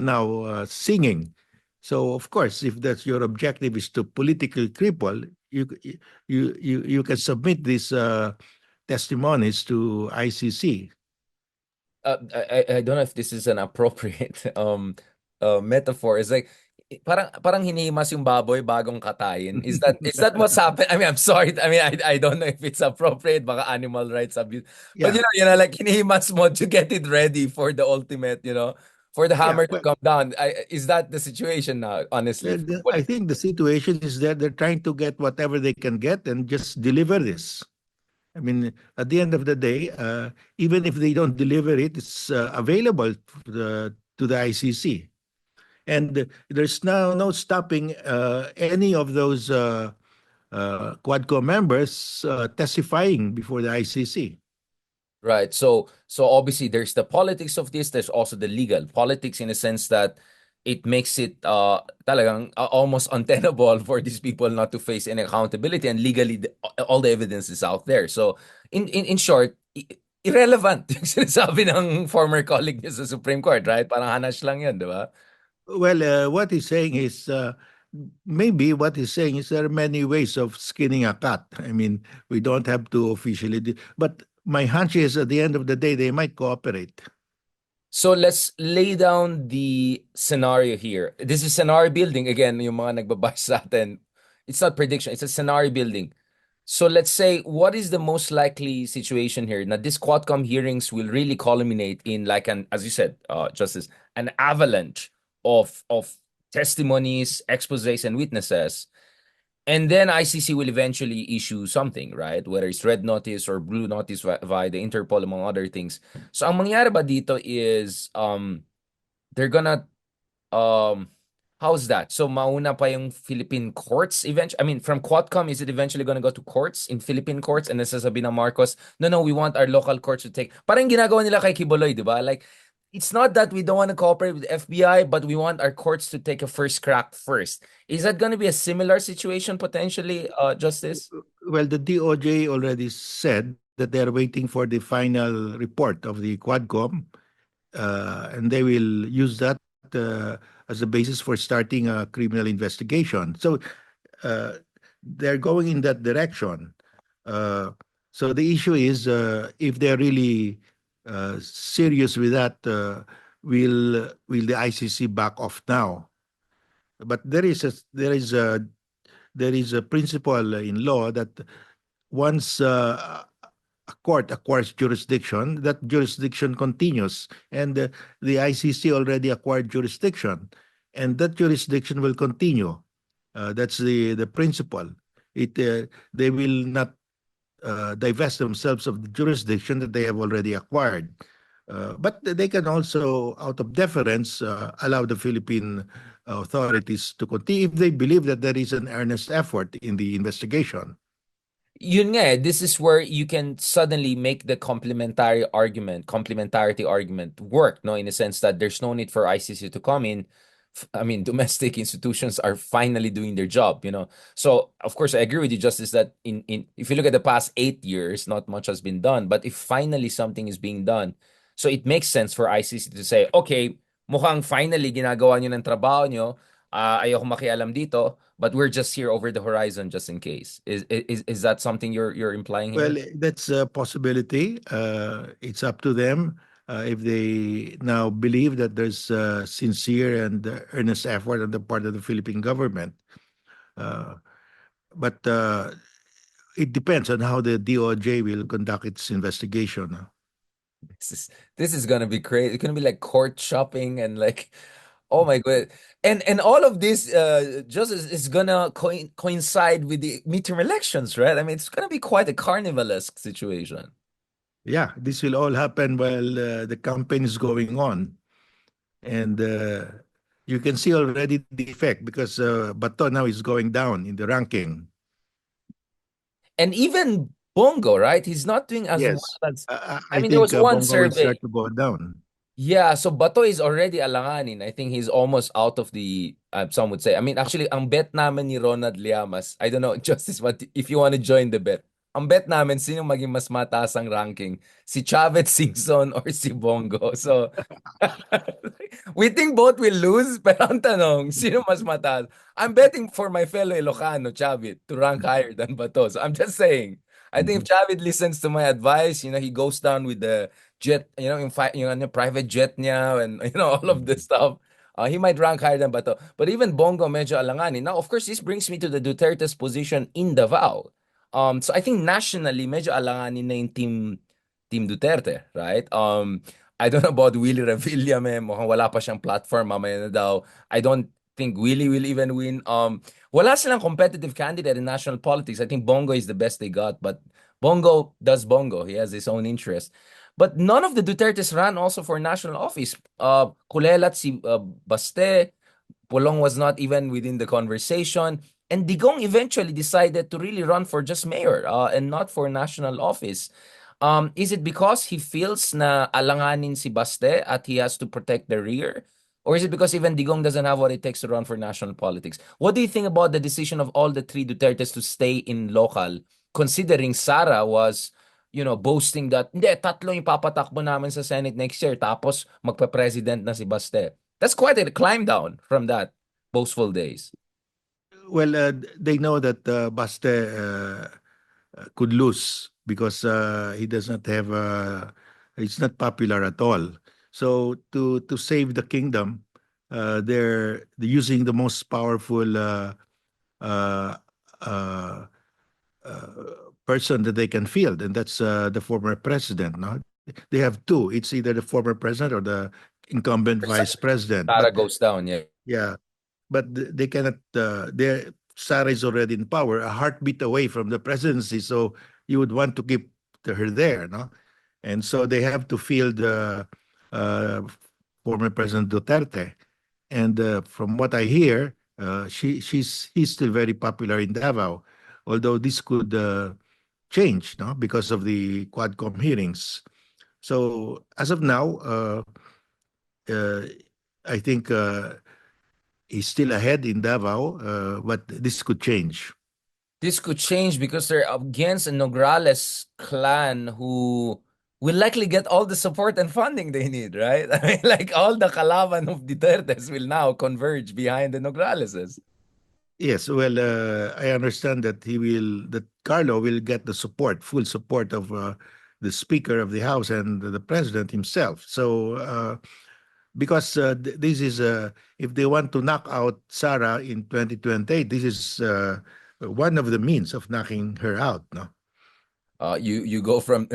now singing. So of course, if that's your objective is to politically cripple, you can submit these testimonies to ICC. I don't know if this is an appropriate metaphor. It's like parang hinihimas yung baboy bagong katayin. Is that what's happened? I mean, I'm sorry. I mean, I don't know if it's appropriate, baka animal rights abuse. But Yeah, like hinihimas mo to get it ready for the ultimate, for the yeah. hammer to come down. Is that the situation now, honestly? I think the situation is that they're trying to get whatever they can get and just deliver this. I mean, at the end of the day, even if they don't deliver it, it's available to the ICC. And there's now no stopping any of those QUADCOM members testifying before the ICC. Right. So obviously there's the politics of this, there's also the legal politics in a sense that it makes it talagang almost untenable for these people not to face any accountability, and legally all the evidence is out there. So in short, irrelevant yung sinasabi ng former colleague niya sa Supreme Court, right? Parang hanash lang 'yan, di ba? Well, what he's saying is maybe what he's saying is there are many ways of skinning a cat. I mean, we don't have to officially, but my hunch is at the end of the day, they might cooperate. So let's lay down the scenario here. This is scenario building. Again, yung mga nagbabash sa atin, it's not prediction, it's a scenario building. So let's say, what is the most likely situation here? Now, this Quadcom hearings will really culminate in like as you said, Justice, an avalanche of testimonies, exposés, and witnesses. And then ICC will eventually issue something, right? Whether it's red notice or blue notice via the Interpol, among other things. So ang mangyayari ba dito is they're gonna how's that? So mauna pa yung Philippine courts eventually? I mean, from Quadcom, is it eventually gonna go to courts in Philippine courts? And then sasabihin ng Marcos, no, we want our local courts to take. Parang ginagawa nila kay Kibuloy, di ba? Like, it's not that we don't want to cooperate with the FBI, but we want our courts to take a first crack first. Is that going to be a similar situation potentially, Justice? Well, the DOJ already said that they're waiting for the final report of the Quadcom, and they will use that as a basis for starting a criminal investigation. So uh, they're going in that direction. So the issue is if they're really serious with that, will the ICC back off now? But there is a principle in law that once a court acquires jurisdiction, that jurisdiction continues, and the ICC already acquired jurisdiction, and that jurisdiction will continue. That's the principle. They will not divest themselves of the jurisdiction that they have already acquired. But they can also, out of deference, allow the Philippine authorities to continue if they believe that there is an earnest effort in the investigation. Yun nga, this is where you can suddenly make the complementarity argument work, no? In the sense that there's no need for ICC to come in. I mean, domestic institutions are finally doing their job, So, of course, I agree with you, Justice, that in if you look at the past 8 years, not much has been done. But if finally something is being done, so it makes sense for ICC to say, okay, mukhang finally ginagawa nyo ng trabaho nyo, ayoko makialam dito, but we're just here over the horizon just in case. Is that something you're implying here? Well, that's a possibility. It's up to them if they now believe that there's sincere and earnest effort on the part of the Philippine government. Uh, but it depends on how the DOJ will conduct its investigation. This is gonna be crazy. It's gonna be like court shopping and like, oh my god, and all of this just is gonna coincide with the midterm elections, right? I mean, it's gonna be quite a carnivalesque situation. Yeah, this will all happen while the campaign is going on. And you can see already the effect because Bato now is going down in the ranking. And even Bongo, right? He's not doing as well Yes, as. I I mean, there think was one Bongo will survey. start to go down. Yeah, so Bato is already alanganin. I think he's almost out of the, some would say. I mean, actually, ang bet namin ni Ronald Llamas, I don't know, Justice, what if you want to join the bet? ang bet namin sino maging mas mataas ang ranking, si Chavez Singson or si Bongo. So, we think both will lose, pero ang tanong, sino mas mataas? I'm betting for my fellow Ilocano, Chavit, to rank higher than Bato. So I'm just saying, I think if Chavit listens to my advice, he goes down with the jet, private jet niya and, all of this stuff. He might rank higher than Bato. But even Bongo medyo alanganin. Now, of course, this brings me to the Duterte's position in Davao. So I think nationally, medyo alanganin na yung Team Duterte, right? I don't know about Willie Revilla, mukhang wala pa siyang platform, mamaya na daw. I don't think Willie will even win. Wala silang competitive candidate in national politics. I think Bongo is the best they got, but Bongo does Bongo. He has his own interest. But none of the Dutertes ran also for national office. Kulelat si Baste, Pulong was not even within the conversation. And Digong eventually decided to really run for just mayor and not for national office. Is it because he feels na alanganin si Baste at he has to protect the rear? Or is it because even Digong doesn't have what it takes to run for national politics? What do you think about the decision of all the three Dutertes to stay in local, considering Sara was, boasting that, hindi, tatlo yung papatakbo namin sa Senate next year, tapos magpa-president na si Baste. That's quite a climb down from that boastful days. Well, they know that Baste could lose because he does not have it's not popular at all. So to save the kingdom, they're using the most powerful uh, uh, person that they can field, and that's the former president. No, they have two. It's either the former president or the incumbent vice president. Sara But goes down, yeah. yeah, but they cannot. Sarah is already in power, a heartbeat away from the presidency. So you would want to keep her there, no? And so they have to field uh, former President Duterte. And from what I hear, he's still very popular in Davao, although this could change, no, because of the QUADCOM hearings. So as of now, uh, I think he's still ahead in Davao, but this could change. This could change because they're against a Nograles clan who will likely get all the support and funding they need, right? I mean, like all the kalaban of Dutertes will now converge behind the Nograleses. Yes, well, I understand that Carlo will get the support, full support of the Speaker of the House and the President himself. So, because this is, if they want to knock out Sarah in 2028, this is one of the means of knocking her out, no? You go from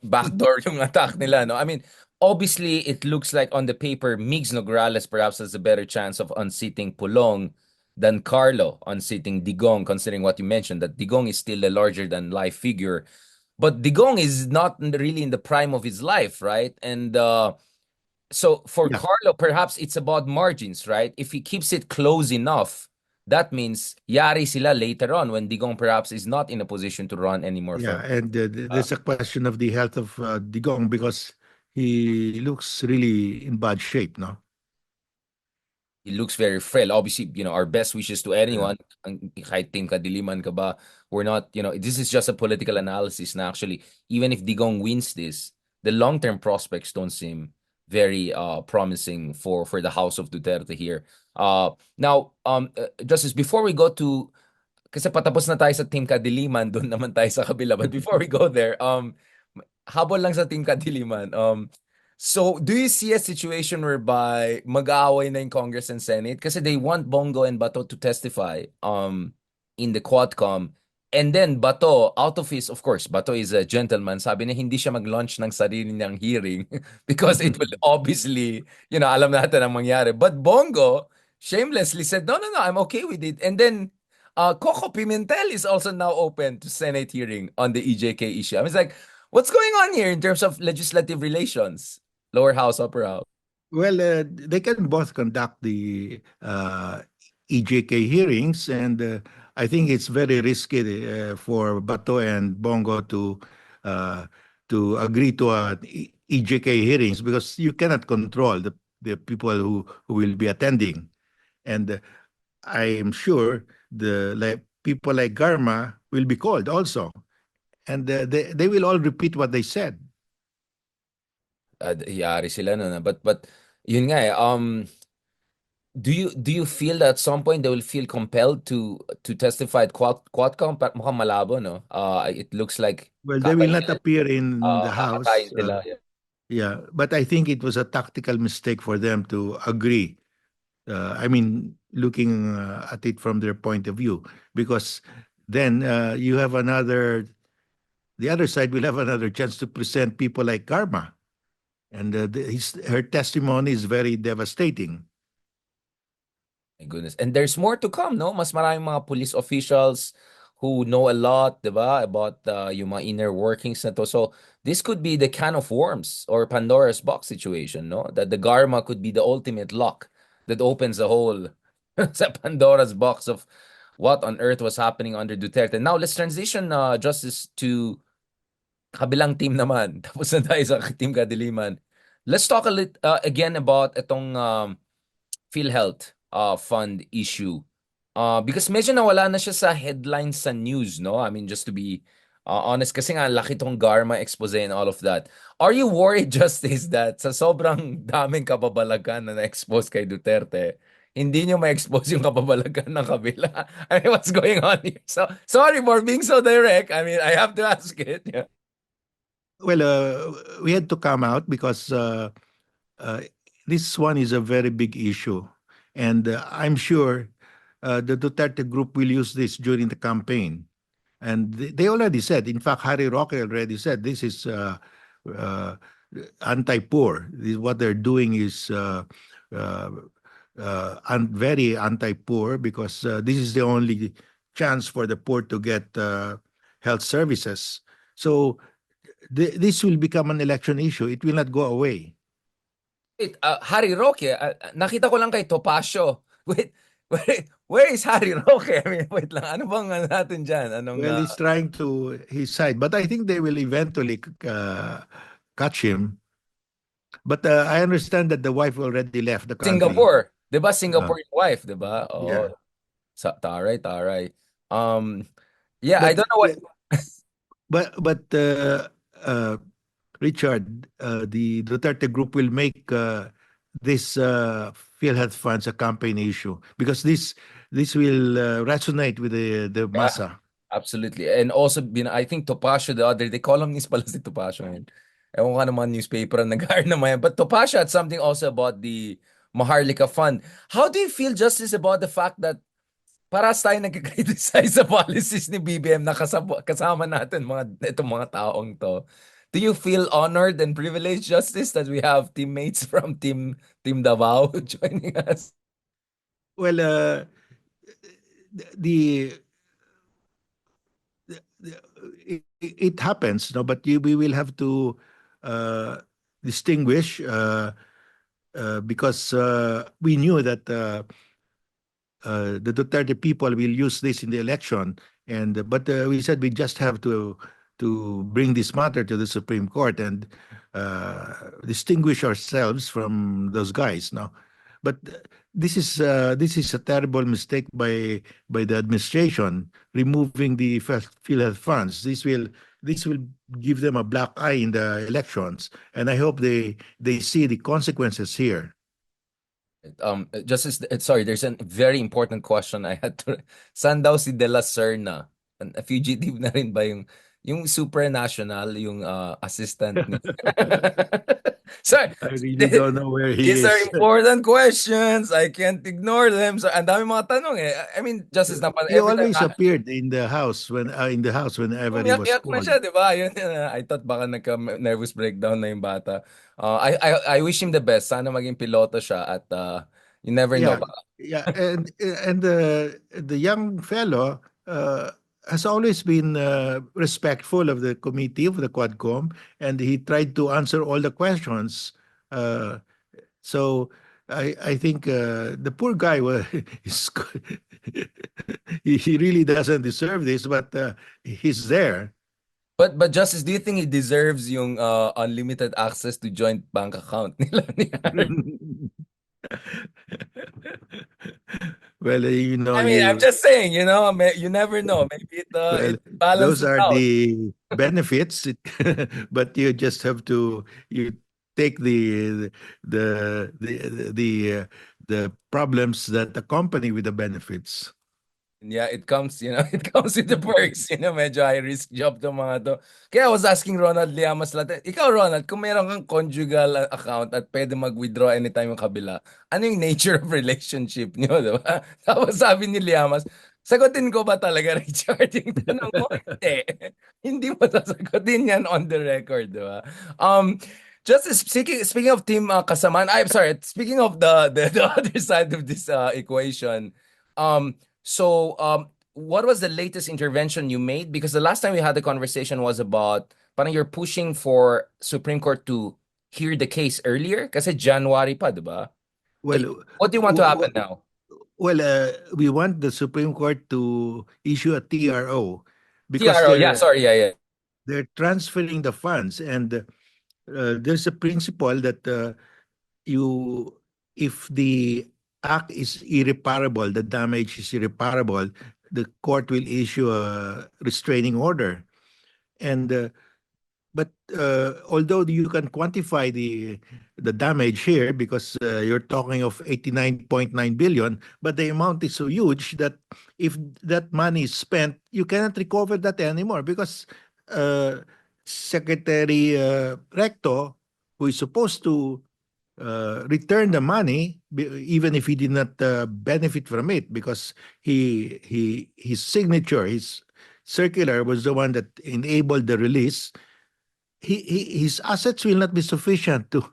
backdoor yung attack nila, no? I mean, obviously it looks like on the paper Migs Nograles perhaps has a better chance of unseating Pulong than Carlo unseating Digong, considering what you mentioned that Digong is still a larger than life figure. But Digong is not really in the prime of his life, right? And so for Yeah, Carlo, perhaps it's about margins, right? If he keeps it close enough, that means yari sila later on when Digong perhaps is not in a position to run anymore yeah, for. and there's a question of the health of Digong because he looks really in bad shape, no? He looks very frail. Obviously, our best wishes to Yeah. anyone. Kahit team kadiliman ka ba, we're not, this is just a political analysis na actually, even if Digong wins this, the long-term prospects don't seem very promising for the House of Duterte here. Now, Justice, before we go to, kasi patapos na tayo sa team kadiliman, doon naman tayo sa kabila. But before we go there, habol lang sa team kadiliman, so, do you see a situation whereby mag-aaway na yung Congress and Senate? Kasi they want Bongo and Bato to testify in the QUADCOM. And then Bato, out of his, of course, Bato is a gentleman. Sabi niya, hindi siya mag-launch ng sarili niyang hearing because it will obviously, alam natin ang mangyari. But Bongo shamelessly said, no, no, no, I'm okay with it. And then Coco Pimentel is also now open to Senate hearing on the EJK issue. I was like, what's going on here in terms of legislative relations? Lower house, upper house. Well, they can both conduct the EJK hearings, and I think it's very risky for Bato and Bongo uh, to agree to EJK hearings because you cannot control the people who will be attending, and I am sure the like people like Garma will be called also, and they will all repeat what they said. Yari sila nun. But yun nga eh, do you feel that at some point they will feel compelled to testify at Quadcom? Mukhang malabo, no? It looks like Well, they will not kakailan, appear in the House. kakatayin sila. Yeah. Yeah, but I think it was a tactical mistake for them to agree. I mean, looking at it from their point of view, because then you have the other side will have another chance to present people like Karma, and her testimony is very devastating. My goodness. And there's more to come, no? Mas maraming mga police officials who know a lot, 'di ba, about yung mga inner workings na to. So, this could be the can of worms or Pandora's box situation, no? That the Garma could be the ultimate lock that opens the whole sa Pandora's box of what on earth was happening under Duterte. Now, let's transition, Justice, to kabilang team naman. Tapos na tayo sa Team Kadiliman. Let's talk again about itong PhilHealth fund issue. Because medyo nawala na siya sa headlines sa news, no? I mean, just to be honest, kasi nga laki tong Garma expose and all of that. Are you worried, Justice, that sa sobrang daming kababalagan na na-expose kay Duterte, hindi nyo ma-expose yung kababalagan ng kabila? I mean, what's going on here? So, sorry for being so direct. I mean, I have to ask it. Yeah. Well, we had to come out because uh, this one is a very big issue, and I'm sure the Duterte group will use this during the campaign. And they already said, in fact, Harry Roque already said, this is uh, anti-poor. What they're doing is uh, very anti-poor because this is the only chance for the poor to get health services. So this will become an election issue. It will not go away. Wait, Harry Roque, nakita ko lang kay Topacio. Where is Harry Roque? I mean, wait lang, ano bang natin dyan? Anong, Well, he's trying to his side, but I think they will eventually catch him. But I understand that the wife already left the country. Singapore. 'Di ba Uh, Singapore yung wife, 'di ba? Oo. yeah, Taray, taray. Um, yeah, I but don't know what. but uh, Richard, the Duterte group will make this PhilHealth funds a campaign issue because this will resonate with the Yeah, massa. absolutely. And also, I think Topacio the other, they columnist pala si Topacio ngayon. Ewan ko naman newspaper ang nag-hire naman yan. But Topacio had something also about the Maharlika Fund. How do you feel, Justice, about the fact that paras tayo nag-criticize sa policies ni BBM na kasama natin itong mga taong to? Do you feel honored and privileged, Justice, that we have teammates from Team Davao joining us? Well, the it happens, no, but we will have to uh, distinguish because we knew that the Duterte people will use this in the election, and but we said we just have to bring this matter to the Supreme Court and distinguish ourselves from those guys now. But this is a terrible mistake by the administration removing the PhilHealth funds. This will give them a black eye in the elections, and I hope they see the consequences here. Justice, sorry, there's a very important question I had to. Saan daw si De La Serna? A fugitive na rin ba yung supranational, yung assistant ni... Sorry, I really don't know where he these are is. important questions. I can't ignore them. So, ang dami mga tanong eh. I mean, Justice, He every time always appeared in the house whenever he was umiyak-iyak na called. siya, di ba? Yun, I thought baka nagka-nervous breakdown na yung bata. I wish him the best. Sana maging piloto siya at you never know. Yeah, yeah, and the young fellow has always been respectful of the committee of the QUADCOM, and he tried to answer all the questions. Uh, so I think the poor guy was is, he really doesn't deserve this, but he's there. But Justice, do you think he deserves yung unlimited access to joint bank account nila ni Harry? Well, I mean, I'm you just saying, you know, you never know. Maybe well, it those balances are out. benefits, but you just have to you take the problems that accompany with the benefits. Yeah, it comes, it comes with the perks, medyo high risk job to mga to. Kaya I was asking Ronald Llamas lahat. Ikaw, Ronald, kung meron kang conjugal account at pwede mag-withdraw anytime yung kabila, ano yung nature of relationship niyo, di ba? Tapos sabi ni Llamas, sagutin ko ba talaga, Richard? Yung tanong mo, hindi. Hindi mo sasagutin yan on the record, di ba? Just speaking of team kasamaan, I'm sorry, speaking of the other side of this equation, um, what was the latest intervention you made? Because the last time we had the conversation was about parang you're pushing for Supreme Court to hear the case earlier kasi January pa, di ba? Well, What do you want to happen now? we want the Supreme Court to issue a TRO because TRO, yeah, sorry, yeah, yeah. they're transferring the funds, and there's a principle that you if the act is irreparable, the damage is irreparable, the court will issue a restraining order. And but although you can quantify the damage here because you're talking of 89.9 billion, but the amount is so huge that if that money is spent, you cannot recover that anymore because uh, Secretary Recto, who is supposed to return the money, even if he did not benefit from it, because his signature, his circular was the one that enabled the release. His assets will not be sufficient to,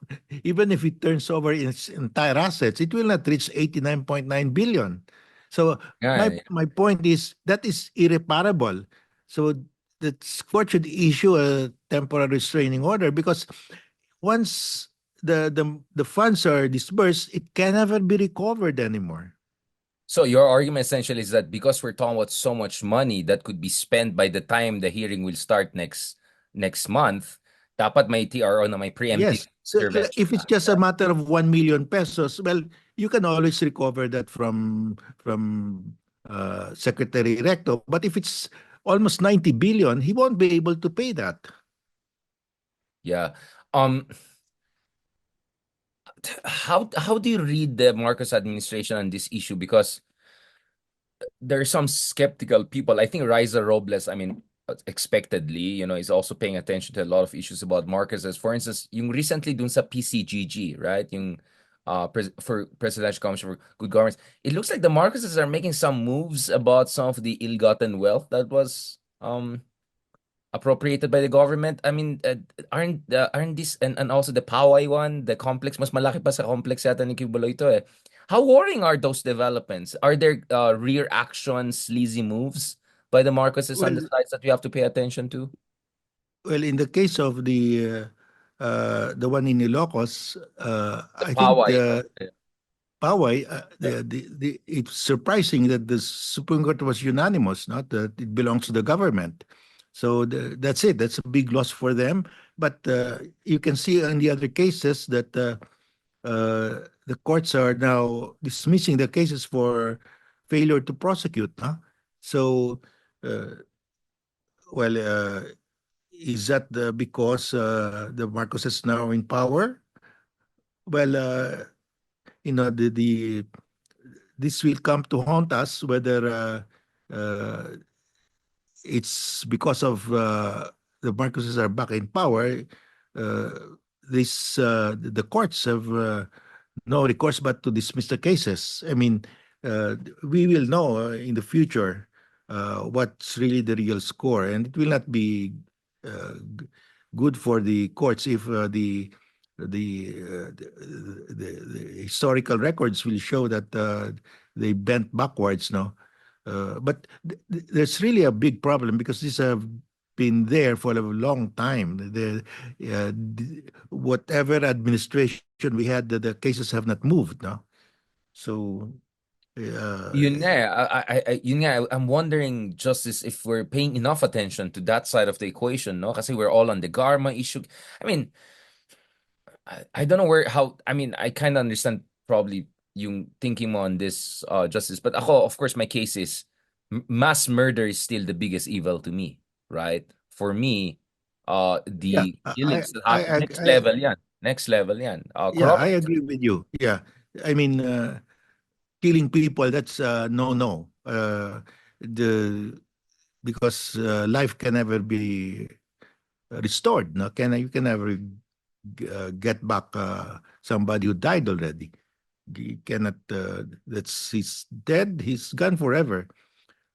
even if he turns over his entire assets, it will not reach 89.9 billion. So Yeah, my yeah. my point is that is irreparable. So the court should issue a temporary restraining order because once the funds are disbursed, it can never be recovered anymore. So your argument essentially is that because we're talking about so much money that could be spent by the time the hearing will start next month, dapat may TRO na may preemptive Yes. So intervention if it's na. just a matter of 1 million pesos, well, you can always recover that from Secretary Recto. But if it's almost 90 billion, he won't be able to pay that. Yeah. Um, how do you read the Marcos administration on this issue? Because there are some skeptical people. I think Riza Robles, I mean, expectedly, is also paying attention to a lot of issues about Marcos's. For instance, yung recently dun sa PCGG, right? Yung for Presidential Commission for Good Governance, it looks like the Marcoses are making some moves about some of the ill-gotten wealth that was appropriated by the government. I mean, aren't this and also the Poway one, the complex, mas malaki pa sa complex yata ni Kibuloy ito eh. How worrying are those developments? Are there rear actions, sleazy moves by the Marcoses on the Well, sides that we have to pay attention to? well, in the case of the one in Ilocos, The I think Poway. Poway, it's surprising that the Supreme Court was unanimous, not that it belongs to the government. So that's it. That's a big loss for them. But you can see in the other cases that the courts are now dismissing the cases for failure to prosecute. Huh? So, uh, well, is that because the Marcos is now in power? Well, the this will come to haunt us whether it's because of the Marcoses are back in power. Uh, the courts have no recourse but to dismiss the cases. I mean, we will know in the future what's really the real score, and it will not be good for the courts if the historical records will show that they bent backwards. No, but there's really a big problem because these have been there for a long time. Whatever administration we had, the cases have not moved. No, so uh, Yun nga, yun nga, I'm wondering, Justice, if we're paying enough attention to that side of the equation, no? Kasi we're all on the Garma issue. I mean, I don't know I mean, I kind of understand probably yung thinking mo on this, Justice. But ako, of course, my case is mass murder is still the biggest evil to me, right? for me, Yeah, the killings that happen, next I level yan. Next level yan. yeah, I Corrupt. agree with you. Yeah, I mean, killing people, that's no, no. The Because life can never be restored. No, you can never get back somebody who died already. You cannot. That's He's dead. He's gone forever.